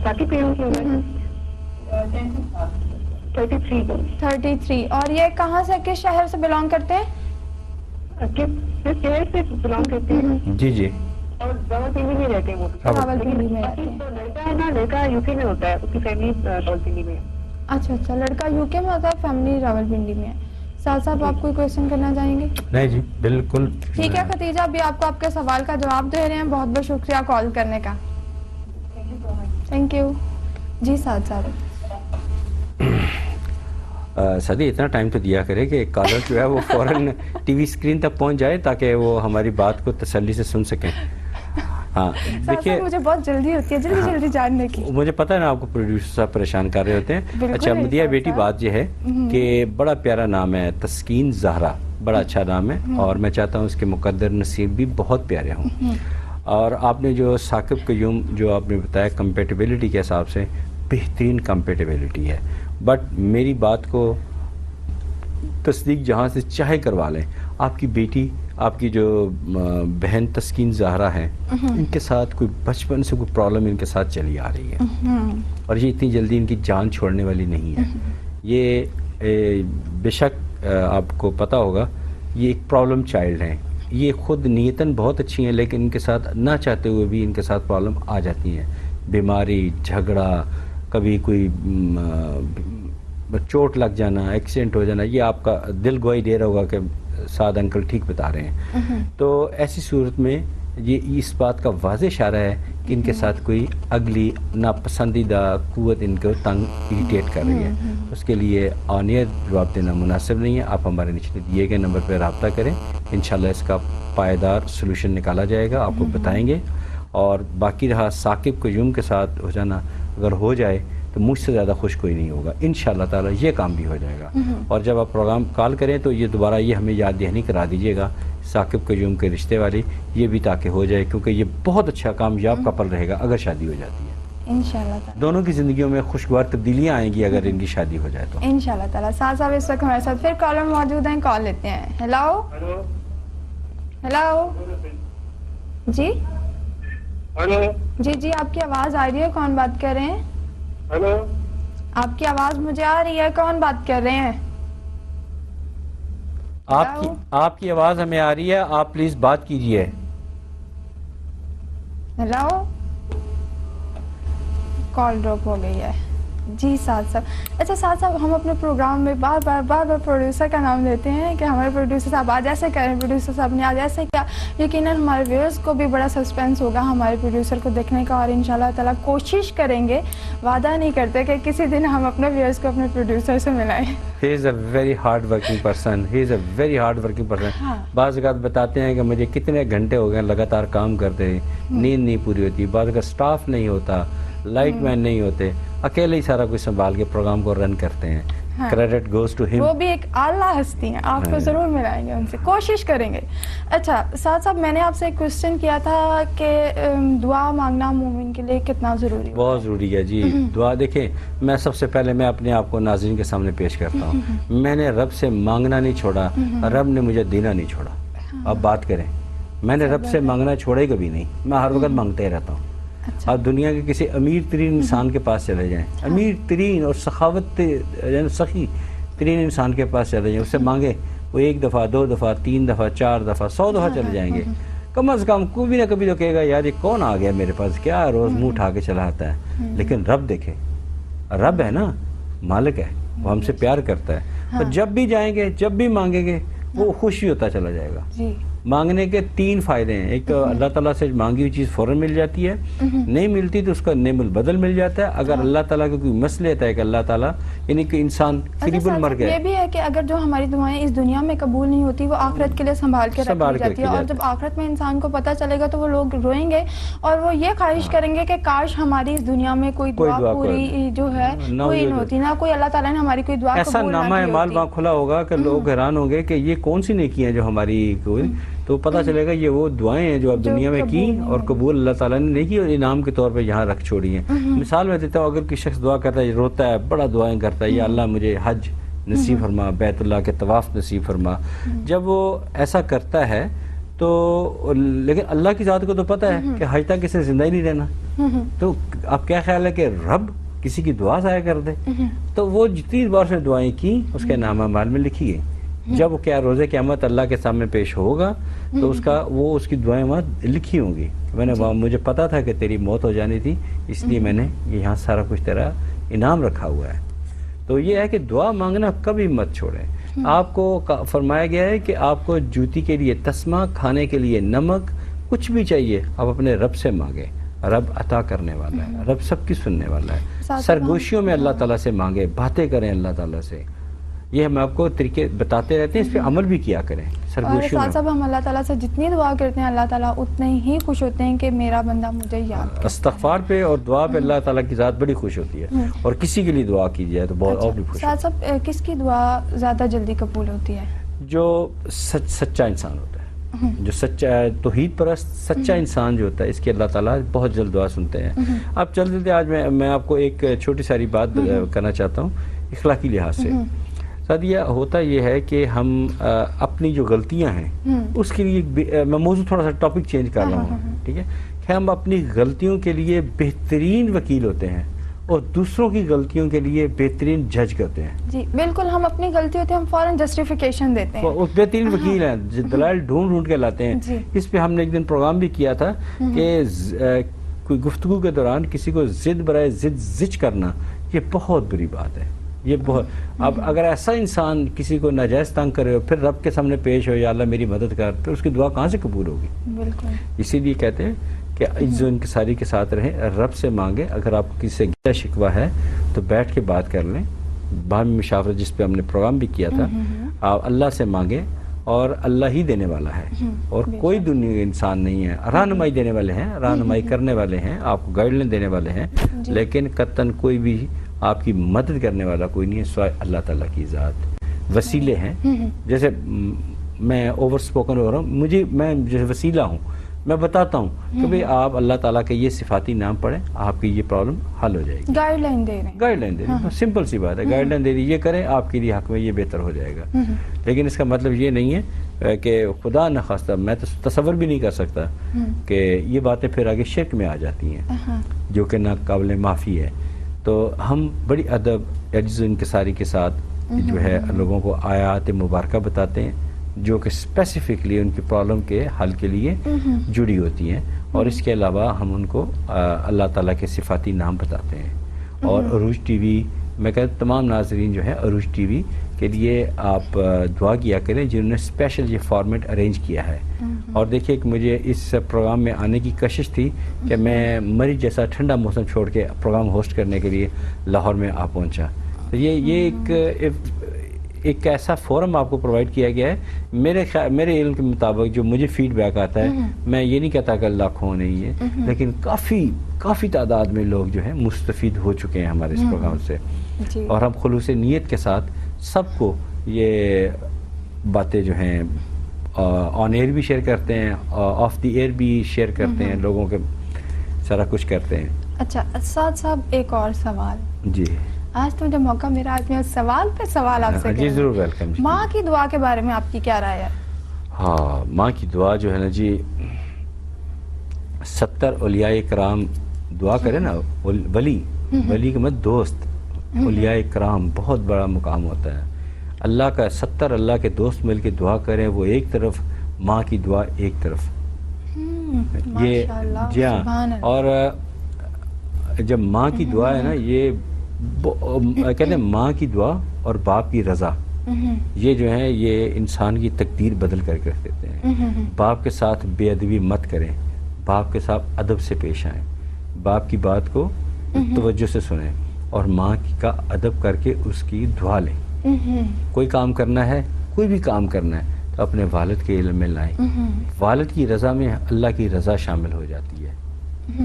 साकिब कयूम की उम्र 33। 33। और ये कहाँ से, किस शहर से बिलोंग करते हैं? किस शहर से बिलोंग करते हैं? जी जी। और रावलपिंडी में रहते हैं वो। रावलपिंडी में रहते हैं। तो लड़का है ना, लड़का यूके में होता है, उसकी फैमिली रावलपिंडी में है। अच्छा अच्छा, लड़का यूके में होता है, फैमिली रावलपिंडी में है। साथ साथ आप कोई क्वेश्चन करना चाहेंगे? नहीं जी, बिल्कुल ठीक है खतीजा, अभी आपको आपके सवाल का जवाब दे रहे हैं। बहुत बहुत शुक्रिया कॉल करने का। थैंक यू जी। साथ साथ सदी इतना टाइम तो दिया करे कि कॉलर जो है वो फौरन टीवी स्क्रीन तक पहुंच जाए ताकि वो हमारी बात को तसल्ली से सुन सकें। हाँ देखिए, मुझे बहुत जल्दी होती है, जल्दी जल्दी जानने की। मुझे पता है ना आपको प्रोड्यूसर साहब परेशान कर रहे होते हैं। बिल्कुल अच्छा है मदिया साहब बेटी, साहब। बात ये है कि बड़ा प्यारा नाम है तस्कीन ज़हरा, बड़ा अच्छा नाम है और मैं चाहता हूँ उसके मुकद्दर नसीब भी बहुत प्यारे हों। और आपने जो साकिब कयूम जो आपने बताया, कंपेटिबिलिटी के हिसाब से बेहतरीन कंपेटिबिलिटी है, बट मेरी बात को तस्दीक जहाँ से चाहे करवा लें, आपकी बेटी, आपकी जो बहन तस्कीन ज़हरा है, इनके साथ कोई बचपन से कोई प्रॉब्लम इनके साथ चली आ रही है और ये इतनी जल्दी इनकी जान छोड़ने वाली नहीं है। ये बेशक आपको पता होगा ये एक प्रॉब्लम चाइल्ड हैं, ये खुद नीयतन बहुत अच्छी हैं लेकिन इनके साथ ना चाहते हुए भी इनके साथ प्रॉब्लम आ जाती हैं। बीमारी, झगड़ा, कभी कोई चोट लग जाना, एक्सीडेंट हो जाना, ये आपका दिल गवाही दे रहा होगा कि साद अंकल ठीक बता रहे हैं। तो ऐसी सूरत में ये इस बात का वाज़ेह इशारा है कि इनके साथ कोई अगली नापसंदीदा क़ुव्वत इनको तंग इरिटेट कर रही है। उसके लिए ऑन एयर जवाब देना मुनासिब नहीं है। आप हमारे नीचे दिए गए नंबर पर रब्ता करें, इंशाल्लाह इसका पायदार सलूशन निकाला जाएगा, आपको बताएंगे। और बाकी रहा साकिब कयूम के साथ हो जाना, अगर हो जाए तो मुझसे ज़्यादा खुश कोई नहीं होगा। इंशाल्लाह ताला ये काम भी हो जाएगा। और जब आप प्रोग्राम कॉल करें तो ये दोबारा ये हमें याद दहानी करा दीजिएगा साकिब कयूम के रिश्ते वाली, ये भी ताकि हो जाए, क्योंकि ये बहुत अच्छा कामयाब कपल रहेगा अगर शादी हो जाती है। इंशाल्लाह ताला दोनों की ज़िंदगियों में खुशगवार तब्दीलियाँ आएंगी अगर इनकी शादी हो जाए तो। इंशाल्लाह ताला। साथ साथ इस वक्त हमारे साथ फिर कॉलर मौजूद हैं, कॉल लेते हैं। हेलो हेलो जी हेलो जी जी, आपकी आवाज़ आ रही है, कौन बात कर रहे हैं? हेलो, आपकी आवाज़ मुझे आ रही है, कौन बात कर रहे हैं? आपकी आवाज़ हमें आ रही है, आप प्लीज़ बात कीजिए। हेलो, कॉल ड्रॉप हो गई है जी। साथ साहब, अच्छा साथ साहब, हम अपने प्रोग्राम में बार बार प्रोड्यूसर का नाम लेते हैं कि हमारे प्रोड्यूसर साहब आज ऐसे करें, प्रोड्यूसर साहब ने आज ऐसे किया। यकीनन हमारे व्यूअर्स को भी बड़ा सस्पेंस होगा हमारे प्रोड्यूसर को देखने का, और इंशाल्लाह ताला कोशिश करेंगे, वादा नहीं करते कि किसी दिन हम अपने व्यूअर्स को अपने प्रोड्यूसर से मिलाएं। He is a very hard working person, he is a very hard working person. बाज़ औक़ात बताते हैं कि मुझे कितने घंटे हो गए लगातार काम करते, नींद नहीं पूरी होती, बाज़ औक़ात स्टाफ नहीं होता, लाइट मैन नहीं होते, अकेले ही सारा कुछ संभाल के प्रोग्राम को रन करते हैं। Credit goes to him. वो भी एक आला हस्ती हैं, आपको ज़रूर मिलाएंगे उनसे, कोशिश करेंगे। अच्छा साथ साहब, मैंने आपसे एक क्वेश्चन किया था कि दुआ मांगना मोमिन के लिए कितना ज़रूरी है? बहुत ज़रूरी है जी। दुआ देखें, मैं सबसे पहले मैं अपने आप को नाज़रीन के सामने पेश करता हूँ। मैंने रब से मांगना नहीं छोड़ा, रब ने मुझे देना नहीं छोड़ा। अब बात करें, मैंने रब से मांगना छोड़ा ही कभी नहीं, मैं हर वक्त मांगते ही रहता हूँ। अच्छा। आप दुनिया के किसी अमीर तरीन इंसान के पास चले जाएं, अमीर तरीन और सखी तरीन इंसान के पास चले जाएं, उससे मांगे, वो 1 दफ़ा 2 दफ़ा 3 दफ़ा 4 दफ़ा 100 दफ़ा चले जाएंगे। कम अज़ कम कभी ना कभी तो कहेगा यार ये कौन आ गया मेरे पास, क्या रोज़ मुंह उठा के चला आता है। लेकिन रब देखे, रब है ना, मालिक है, वो हमसे प्यार करता है। तो जब भी जाएंगे, जब भी मांगेंगे, وہ خوشی ہوتا چلا جائے گا. جی مانگنے کے 3 فائدے ہیں. ایک تو اللہ تعالیٰ سے مانگی ہوئی چیز فوراً مل جاتی ہے, نہیں ملتی تو اس کا نعم البدل مل جاتا ہے. اگر اللہ تعالیٰ کا کوئی مسئلہ ہے کہ اللہ تعالیٰ یعنی کہ انسان قریب مر گیا, یہ بھی ہے کہ اگر جو ہماری دعائیں اس دنیا میں قبول نہیں ہوتی وہ آخرت کے لیے سنبھال کے رکھ لی جاتی ہے, اور جب آخرت میں انسان کو پتہ چلے گا تو وہ لوگ روئیں گے اور وہ یہ خواہش کریں گے کہ کاش ہماری اس دنیا میں کوئی دعا پوری جو ہے کوئی نہیں ہوتی, نہ کوئی اللہ تعالیٰ نے ہماری کوئی دعا ایسا نامہ اعمال وہاں کھلا ہوگا کہ لوگ حیران ہوں گے کہ یہ کون سی نیکیاں جو ہماری کوئی, تو پتہ چلے گا یہ وہ دعائیں ہیں جو اب دنیا میں کی اور قبول اللہ تعالیٰ نے نہیں کی اور انعام کے طور پہ یہاں رکھ چھوڑی ہیں. مثال میں دیتا ہوں, اگر کوئی شخص دعا کرتا ہے, روتا ہے, بڑا دعائیں کرتا ہے, یا اللہ مجھے حج نصیب فرما, بیت اللہ کے طواف نصیب فرما, جب وہ ایسا کرتا ہے تو لیکن اللہ کی ذات کو تو پتہ ہے کہ حج تک اسے زندہ ہی نہیں رہنا, تو آپ کیا خیال ہے کہ رب کسی کی دعا ضائع کر دے؟ تو وہ جتنی بار سے دعائیں کی اس کے نامہ اعمال میں لکھی گئی. جب وہ کیا روزے قیامت اللہ کے سامنے پیش ہوگا تو اس کی دعائیں وہاں لکھی ہوں گی. مجھے پتا تھا کہ تیری موت ہو جانی تھی, اس لیے میں نے یہاں سارا کچھ تیرا انعام رکھا ہوا ہے. تو یہ ہے کہ دعا مانگنا کبھی مت چھوڑیں. آپ کو فرمایا گیا ہے کہ آپ کو جوتی کے لیے تسمہ, کھانے کے لیے نمک, کچھ بھی چاہیے آپ اپنے رب سے مانگیں. رب عطا کرنے والا ہے, رب سب کی سننے والا ہے. سرگوشیوں میں اللہ تعالیٰ سے مانگیں, باتیں کریں اللہ تعالیٰ سے. یہ ہم آپ کو طریقے بتاتے رہتے ہیں, اس پہ عمل بھی کیا کریں. سرگوشیوں میں صاحب ہم اللہ تعالیٰ سے جتنی دعا کرتے ہیں اللہ تعالیٰ اتنے ہی خوش ہوتے ہیں کہ میرا بندہ مجھے یاد کرتا ہے. استغفار پہ اور دعا پہ اللہ تعالیٰ کی ذات بڑی خوش ہوتی ہے, اور کسی کے لیے دعا کی جائے تو بہت اور بھی خوش ہوتی ہے. صاحب کس کی دعا زیادہ جلدی قبول ہوتی ہے؟ جو سچا انسان ہوتا ہے, جو سچا توحید پرست سچا انسان جو ہوتا ہے, اس کی اللہ تعالیٰ بہت جلد دعا سنتے ہیں. اب چلتے آج میں آپ کو ایک چھوٹی ساری بات کرنا چاہتا ہوں اخلاقی لحاظ سے. سادیہ, ہوتا یہ ہے کہ ہم اپنی جو غلطیاں ہیں اس کے لیے, میں موضوع تھوڑا سا ٹاپک چینج کر رہا ہوں, ٹھیک ہے, کہ ہم اپنی غلطیوں کے لیے بہترین وکیل ہوتے ہیں اور دوسروں کی غلطیوں کے لیے بہترین جج کرتے ہیں. جی بالکل, ہم اپنی غلطی ہوتی ہے ہم فوراً جسٹیفیکیشن دیتے ہیں. بہترین وکیل ہیں, دلائل ڈھونڈ کے لاتے ہیں. اس پہ ہم نے ایک دن پروگرام بھی کیا تھا کہ کوئی گفتگو کے دوران کسی کو ضد برائے ضد زچ کرنا یہ بہت بری بات ہے. یہ بہت, اب اگر ایسا انسان کسی کو ناجائز تنگ کرے ہو پھر رب کے سامنے پیش ہو یا اللہ میری مدد کر, پھر اس کی دعا کہاں سے قبول ہوگی؟ بالکل. اسی لیے کہتے ہیں کہ عجز و انکساری کے ساتھ رہیں, رب سے مانگیں. اگر آپ کو کسی سے گلہ شکوہ ہے تو بیٹھ کے بات کر لیں, باہمی مشاورت جس پہ ہم نے پروگرام بھی کیا تھا, آپ اللہ سے مانگیں اور اللہ ہی دینے والا ہے, اور کوئی دنیا انسان نہیں ہے. رہنمائی دینے والے ہیں, رہنمائی کرنے والے ہیں, آپ کو گائیڈ لائن دینے والے ہیں, لیکن قطعاً کوئی بھی آپ کی مدد کرنے والا کوئی نہیں ہے سوائے اللہ تعالیٰ کی ذات. وسیلے ہیں, جیسے میں اوور سپوکن ہو رہا ہوں, میں جیسے وسیلہ ہوں, میں بتاتا ہوں کہ بھئی آپ اللہ تعالیٰ کے یہ صفاتی نام پڑھیں, آپ کی یہ پرابلم حل ہو جائے گی. گائیڈ لائن دے رہے ہیں, گائیڈ لائن دے رہے ہیں, سمپل سی بات ہے, گائیڈ لائن دے رہی, یہ کریں آپ کے لیے حق میں یہ بہتر ہو جائے گا. لیکن اس کا مطلب یہ نہیں ہے کہ خدا نخواستہ, میں تصور بھی نہیں کر سکتا کہ یہ باتیں پھر آگے شرک میں آ جاتی ہیں جو کہ ناقابل معافی ہے. تو ہم بڑی ادب عجز و انکساری کے ساتھ جو ہے لوگوں کو آیات مبارکہ بتاتے ہیں جو کہ اسپیسیفکلی ان کی پرابلم کے حل کے لیے جڑی ہوتی ہیں, اور اس کے علاوہ ہم ان کو اللہ تعالیٰ کے صفاتی نام بتاتے ہیں. اور عروج ٹی وی, میں کہتا ہوں تمام ناظرین جو ہے عروج ٹی وی کے لیے آپ دعا کیا کریں جنہوں نے اسپیشل یہ فارمیٹ ارینج کیا ہے. اور دیکھیے کہ مجھے اس پروگرام میں آنے کی کوشش تھی کہ میں مریض جیسا ٹھنڈا موسم چھوڑ کے پروگرام ہوسٹ کرنے کے لیے لاہور میں آ پہنچا. تو یہ ایک ایسا فورم آپ کو پرووائڈ کیا گیا ہے. میرے علم کے مطابق جو مجھے فیڈ بیک آتا ہے, میں یہ نہیں کہتا کہ لاکھوں نہیں ہے, لیکن کافی تعداد میں لوگ جو ہیں مستفید ہو چکے ہیں ہمارے اس پروگرام سے. اور ہم خلوص نیت کے ساتھ سب کو یہ باتیں جو ہیں آن ایئر بھی شیئر کرتے ہیں, آف دی ایئر بھی شیئر کرتے ہیں, لوگوں کے سارا کچھ کرتے ہیں. اچھا اسد صاحب, ایک اور سوال. جی آج تو جو موقع میرا, آج میں سوال پہ سوال آپ سے. جی ضرور, ویلکم. ماں کی دعا کے بارے میں آپ کی کیا رائے ہے؟ ہاں, ماں کی دعا جو ہے نا جی, 70 اولیاء کرام دعا کرے نا, ولی کے مت دوست, اولیاء کرام بہت بڑا مقام ہوتا ہے. اللہ کا 70 اللہ کے دوست مل کے دعا کریں, وہ ایک طرف, ماں کی دعا ایک طرف. یہ جی ہاں, اور جب ماں کی دعا ہے نا, یہ کہتے ہیں ماں کی دعا اور باپ کی رضا, یہ جو ہیں یہ انسان کی تقدیر بدل کر کے رکھ دیتے ہیں. باپ کے ساتھ بے ادبی مت کریں, باپ کے ساتھ ادب سے پیش آئیں, باپ کی بات کو توجہ سے سنیں اور ماں کا ادب کر کے اس کی دعا لیں. کوئی کام کرنا ہے, کوئی بھی کام کرنا ہے تو اپنے والد کے علم میں لائیں. والد کی رضا میں اللہ کی رضا شامل ہو جاتی ہے.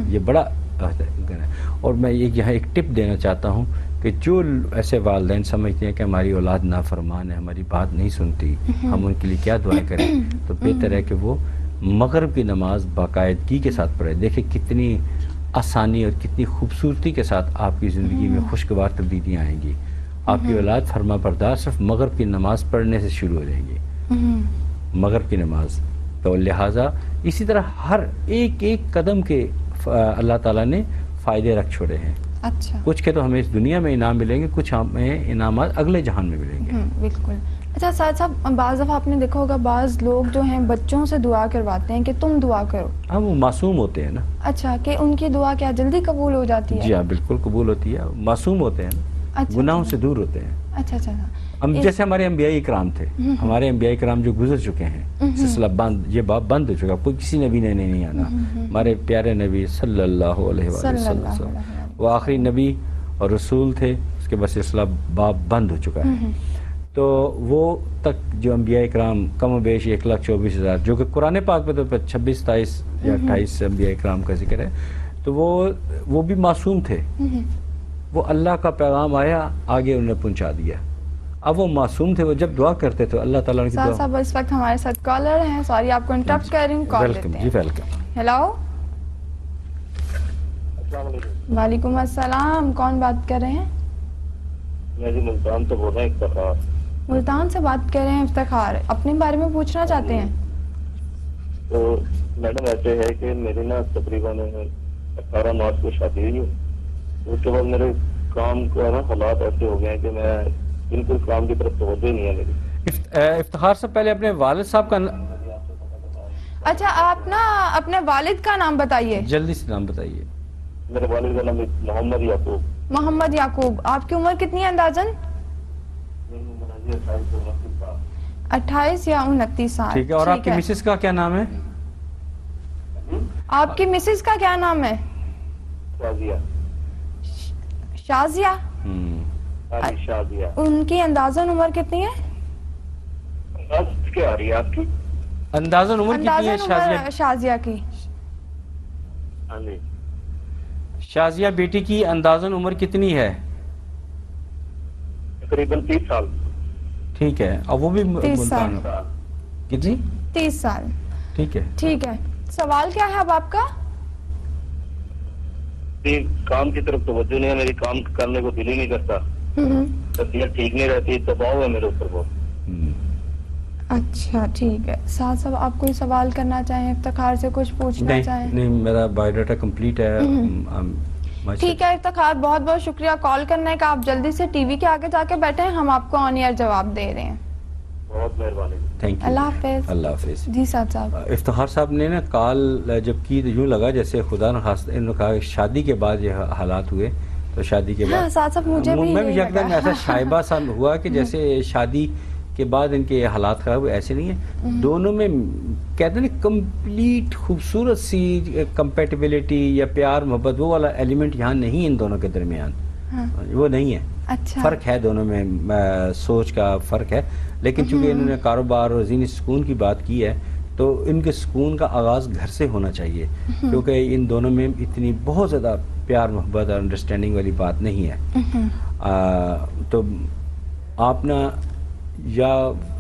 یہ بڑا ہے. اور میں یہاں ایک ٹپ دینا چاہتا ہوں کہ جو ایسے والدین سمجھتے ہیں کہ ہماری اولاد نافرمان ہے, ہماری بات نہیں سنتی, ہم ان کے لیے کیا دعائیں کریں, تو بہتر ہے کہ وہ مغرب کی نماز باقاعدگی کے ساتھ پڑھیں. دیکھیں کتنی آسانی اور کتنی خوبصورتی کے ساتھ آپ کی زندگی میں خوشگوار تبدیلیاں آئیں گی. آپ کی اولاد فرما بردار صرف مغرب کی نماز پڑھنے سے شروع ہو جائیں گی, مغرب کی نماز. تو لہٰذا اسی طرح ہر ایک قدم کے اللہ تعالیٰ نے فائدے رکھ چھوڑے ہیں. اچھا, کچھ کے تو ہمیں اس دنیا میں انعام ملیں گے, کچھ ہمیں انعامات اگلے جہان میں ملیں گے. بالکل. اچھا سعد صاحب, بعض دفعہ آپ نے دیکھا ہوگا بعض لوگ جو ہیں بچوں سے دعا کرواتے ہیں کہ تم دعا کرو. ہاں, وہ معصوم ہوتے ہیں نا. اچھا, کہ ان کی دعا کیا جلدی قبول ہو جاتی ہے؟ جی ہاں, بالکل قبول ہوتی ہے. معصوم ہوتے ہیں نا, اچھا, گناہوں سے دور ہوتے ہیں. اچھا اچھا. ہم جیسے ہمارے انبیاء اکرام تھے, ہمارے انبیاء اکرام جو گزر چکے ہیں, سلسلہ بند, یہ باب بند ہو چکا, کوئی کسی نبی نے نہیں آنا. ہمارے پیارے نبی صلی اللہ علیہ وسلم وہ آخری نبی اور رسول تھے, اس کے بعد سلسلہ باب بند ہو چکا ہے. تو وہ تک جو انبیاء اکرام کم و بیش 1,24,000, جو کہ قرآن پاک میں تو 26, 27 یا 28 انبیاء اکرام کا ذکر ہے, تو وہ بھی معصوم تھے. وہ اللہ کا پیغام آیا, آگے انہوں نے پہنچا دیا. اب وہ معصوم تھے, وہ جب دعا کرتے تو اللہ تعالیٰ کی دعا. صاحب اس وقت ہمارے ساتھ کالر ہیں, سوری آپ کو انٹرپٹ کر رہی ہوں, کال لیتے ہیں. جی ویلکم. ہیلو, السلام علیکم. وعلیکم السلام, کون بات کر رہے ہیں؟ میں جی ملتان سے بول رہا ہوں. افتخار ملتان سے بات کر رہے ہیں. افتخار, اپنے بارے میں پوچھنا چاہتے ہیں؟ تو میڈم ایسے ہے کہ میری نا تقریباً 18 مارچ کو شادی ہوئی. اس کے بعد میرے کام کا نا حالات ایسے ہو گئے ہیں کہ میں بالکل کام کی طرف توجہ نہیں ہے میری. افتخار سے پہلے اپنے والد صاحب کا اچھا, آپ نا اپنے والد کا نام بتائیے. جلدی سے نام بتائیے. میرے والد کا نام محمد یعقوب. محمد یعقوب. آپ کی عمر کتنی ہے اندازاً؟ 28 یا 29 سال. ٹھیک ہے. اور آپ کی مسز کا کیا نام ہے؟ آپ کی مسز کا کیا نام ہے؟ شازیہ. شازیہ. شازیہ. ان کی اندازاً عمر کتنی ہے؟ کیا آ رہی ہے آپ کی اندازاً عمر کتنی ہے عمر شازیہ کی؟ ہاں جی, شازیہ بیٹی کی اندازاً عمر کتنی ہے؟ تقریباً 30 سال. ٹھیک ہے. اور وہ بھی 30 سال. کتنی؟ 30 سال. ٹھیک ہے. ٹھیک ہے. سوال کیا ہے اب آپ کا؟ کام کی طرف توجہ نہیں ہے میری, کام کرنے کو دل ہی نہیں کرتا, طبیعت ٹھیک نہیں رہتی, دباؤ ہے میرے اوپر بہت. اچھا ٹھیک ہے. ساتھ صاحب آپ کوئی سوال کرنا چاہیں, افتخار سے کچھ پوچھنا چاہیں؟ نہیں, میرا بایو ڈاٹا کمپلیٹ ہے. ٹھیک ہے افتخار, بہت بہت شکریہ کال کرنے کا. آپ جلدی سے ٹی وی کے آگے جا کے بیٹھیں, ہم آپ کو آن ایئر جواب دے رہے ہیں. بہت مہربانی. Thank you. اللہ حافظ. اللہ حافظ. جی سعد صاحب. افتخار صاحب نے نا کال جب کی تو یوں لگا جیسے خدا نخواستہ انہوں نے کہا شادی کے بعد یہ حالات ہوئے, تو شادی کے بعد سعد صاحب مجھے بھی میں یکدم ایسا شائبہ سا ہوا کہ جیسے شادی کے بعد ان کے حالات خراب ہوئے. ایسے نہیں ہیں, دونوں میں کہتے ہیں نا کمپلیٹ خوبصورت سی کمپیٹیبلٹی یا پیار محبت, وہ والا ایلیمنٹ یہاں نہیں ان دونوں کے درمیان, وہ نہیں ہے. اچھا. فرق ہے دونوں میں, سوچ کا فرق ہے. لیکن چونکہ انہوں نے کاروبار اور ذہنی سکون کی بات کی ہے, تو ان کے سکون کا آغاز گھر سے ہونا چاہیے, کیونکہ ان دونوں میں اتنی بہت زیادہ پیار محبت اور انڈرسٹینڈنگ والی بات نہیں ہے. تو آپ نا یا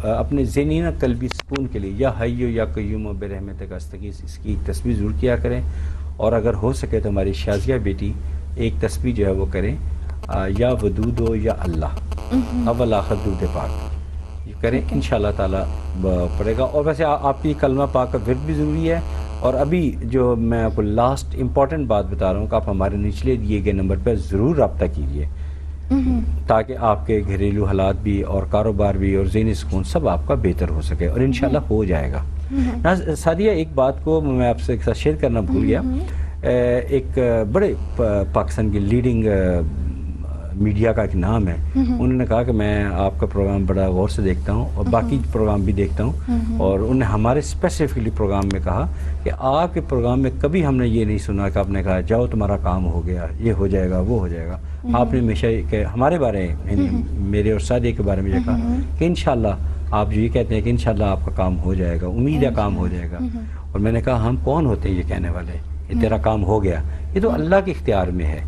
اپنے ذہنی نا قلبی سکون کے لیے یا حیو یا قیوم و برحمتک استغیث, اس کی تسبیح ضرور کیا کریں. اور اگر ہو سکے تو ہماری شازیہ بیٹی ایک تسبیح جو ہے وہ کریں, یا ودود ہو یا اللہ اول آخر درود پاک, یہ کریں انشاءاللہ تعالیٰ پڑے گا. اور ویسے آپ کی کلمہ پاک کا ورد بھی ضروری ہے. اور ابھی جو میں آپ کو لاسٹ امپورٹنٹ بات بتا رہا ہوں کہ آپ ہمارے نچلے دیے گئے نمبر پر ضرور رابطہ کیجیے, تاکہ آپ کے گھریلو حالات بھی اور کاروبار بھی اور ذہنی سکون سب آپ کا بہتر ہو سکے, اور انشاءاللہ ہو جائے گا. سعدیہ, ایک بات کو میں آپ سے ایک ساتھ شیئر کرنا بھول گیا. ایک بڑے پاکستان کی لیڈنگ میڈیا کا ایک نام ہے، انہوں نے کہا کہ میں آپ کا پروگرام بڑا غور سے دیکھتا ہوں اور باقی پروگرام بھی دیکھتا ہوں، اور انہوں نے ہمارے اسپیسیفکلی پروگرام میں کہا کہ آپ کے پروگرام میں کبھی ہم نے یہ نہیں سنا کہ آپ نے کہا جاؤ تمہارا کام ہو گیا، یہ ہو جائے گا، وہ ہو جائے گا. آپ نے ہمیشہ کہ ہمارے بارے میں، میرے اور سعدیہ کے بارے میں یہ کہا کہ انشاءاللہ آپ جو یہ کہتے ہیں کہ انشاءاللہ آپ کا کام ہو جائے گا، امید ہے کام ہو جائے گا. اور میں نے کہا ہم کون ہوتے ہیں یہ کہنے والے کہ تیرا کام ہو گیا؟ یہ تو اللہ کے اختیار میں ہے.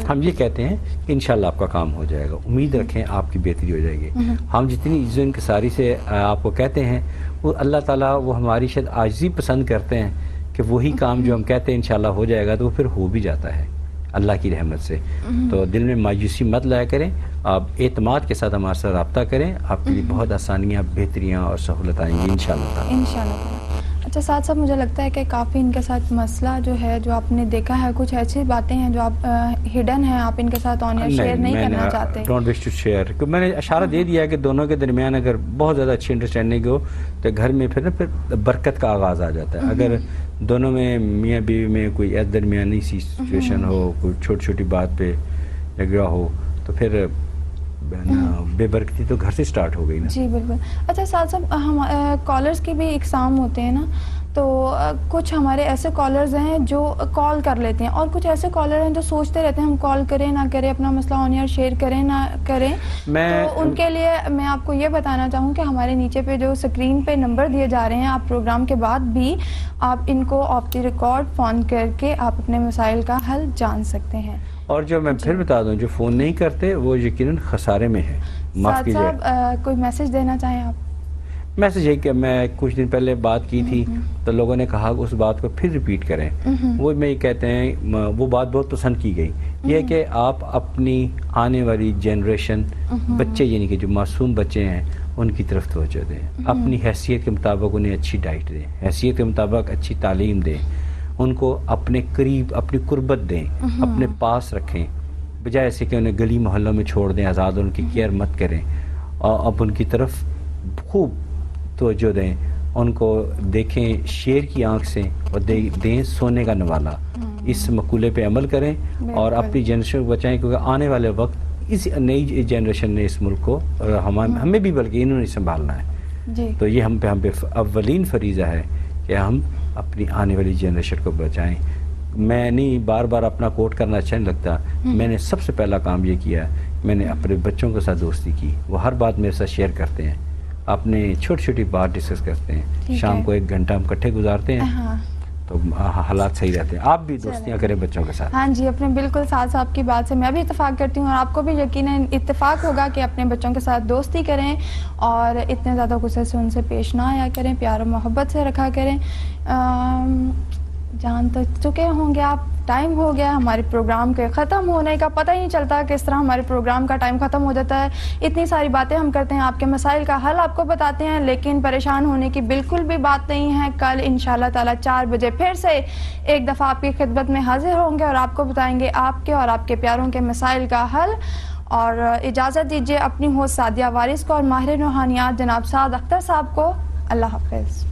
ہم یہ کہتے ہیں کہ انشاءاللہ آپ کا کام ہو جائے گا، امید رکھیں آپ کی بہتری ہو جائے گی. ہم جتنی عزت انکساری سے آپ کو کہتے ہیں، وہ اللہ تعالیٰ وہ ہماری شاید عاجزی پسند کرتے ہیں کہ وہی کام جو ہم کہتے ہیں انشاءاللہ ہو جائے گا تو وہ پھر ہو بھی جاتا ہے اللہ کی رحمت سے. تو دل میں مایوسی مت لایا کریں، آپ اعتماد کے ساتھ ہمارے ساتھ رابطہ کریں، آپ کے لیے بہت آسانیاں، بہتریاں اور سہولت آئیں گی انشاءاللہ تعالیٰ. انشاءاللہ. اچھا سعد صاحب، مجھے لگتا ہے کہ کافی ان کے ساتھ مسئلہ جو ہے، جو آپ نے دیکھا ہے، کچھ ایسی باتیں ہیں جو آپ ہڈن ہیں، آپ ان کے ساتھ آن ایئر شیئر نہیں کرنا چاہتے. Don't wish to share. میں نے اشارہ دے دیا کہ دونوں کے درمیان اگر بہت زیادہ اچھی انڈرسٹینڈنگ ہو تو گھر میں پھر برکت کا آغاز آ جاتا ہے. اگر دونوں میں میاں بیوی میں کوئی درمیانی سی سچویشن ہو، کوئی چھوٹی چھوٹی بات پہ جھگڑا ہو، تو پھر بے برکتی تو گھر سے سٹارٹ ہو گئی نا. جی بالکل. اچھا سعد صاحب، ہم کالرز کے بھی اقسام ہوتے ہیں نا، تو کچھ ہمارے ایسے کالرز ہیں جو کال کر لیتے ہیں، اور کچھ ایسے کالر ہیں جو سوچتے رہتے ہیں ہم کال کریں نہ کریں، اپنا مسئلہ آن ایئر شیئر کریں نہ کریں. تو ان کے لیے میں آپ کو یہ بتانا چاہوں کہ ہمارے نیچے پہ جو اسکرین پہ نمبر دیے جا رہے ہیں، آپ پروگرام کے بعد بھی آپ ان کو آف دی ریکارڈ فون کر کے آپ اپنے مسائل کا حل جان سکتے ہیں. اور جو میں پھر بتا دوں، جو فون نہیں کرتے وہ یقیناً خسارے میں ہے. سعد صاحب، کوئی میسج دینا چاہیں آپ؟ میسج ہے کہ میں کچھ دن پہلے بات کی تھی تو لوگوں نے کہا کہ اس بات کو پھر ریپیٹ کریں. وہ میں یہ کہتے ہیں، وہ بات بہت پسند کی گئی، یہ کہ آپ اپنی آنے والی جنریشن بچے، یعنی کہ جو معصوم بچے ہیں، ان کی طرف توجہ دیں. اپنی حیثیت کے مطابق انہیں اچھی ڈائٹ دیں، حیثیت کے مطابق اچھی تعلیم دیں، ان کو اپنے قریب اپنی قربت دیں، اپنے پاس رکھیں، بجائے ایسے کہ انہیں گلی محلوں میں چھوڑ دیں آزاد، ان کی کیئر مت کریں. اور اب ان کی طرف خوب توجہ دیں، ان کو دیکھیں شیر کی آنکھ سے اور دیں سونے کا نوالا. اس مقولے پہ عمل کریں اور اپنی جنریشن کو بچائیں، کیونکہ آنے والے وقت اس نئی جنریشن نے اس ملک کو اور ہمیں بھی بلکہ انہوں نے سنبھالنا ہے. تو یہ ہم پہ اولین فریضہ ہے کہ ہم اپنی آنے والی جنریشن کو بچائیں. میں نہیں بار بار اپنا کوٹ کرنا اچھا نہیں لگتا. میں نے سب سے پہلا کام یہ کیا، میں نے اپنے بچوں کے ساتھ دوستی کی. وہ ہر بات میرے ساتھ شیئر کرتے ہیں، اپنے چھوٹی چھوٹی بات ڈسکس کرتے ہیں. شام کو 1 گھنٹہ ہم اکٹھے گزارتے ہیں تو حالات صحیح رہتے ہیں. آپ بھی دوستیاں کریں بچوں کے ساتھ. ہاں جی، اپنے بالکل سعد صاحب کی بات سے میں بھی اتفاق کرتی ہوں، اور آپ کو بھی یقیناً اتفاق ہوگا کہ اپنے بچوں کے ساتھ دوستی کریں اور اتنے زیادہ غصے سے ان سے پیش نہ آیا کریں، پیار و محبت سے رکھا کریں. جان تو چکے ہوں گے آپ، ٹائم ہو گیا ہمارے پروگرام کے ختم ہونے کا. پتہ ہی نہیں چلتا کس طرح ہمارے پروگرام کا ٹائم ختم ہو جاتا ہے. اتنی ساری باتیں ہم کرتے ہیں، آپ کے مسائل کا حل آپ کو بتاتے ہیں، لیکن پریشان ہونے کی بالکل بھی بات نہیں ہے. کل انشاءاللہ تعالی 4 بجے پھر سے ایک دفعہ آپ کی خدمت میں حاضر ہوں گے اور آپ کو بتائیں گے آپ کے اور آپ کے پیاروں کے مسائل کا حل. اور اجازت دیجیے اپنی ہوسٹ سعدیہ وارث کو اور ماہر روحانیات جناب سعد اختر صاحب کو. اللہ حافظ.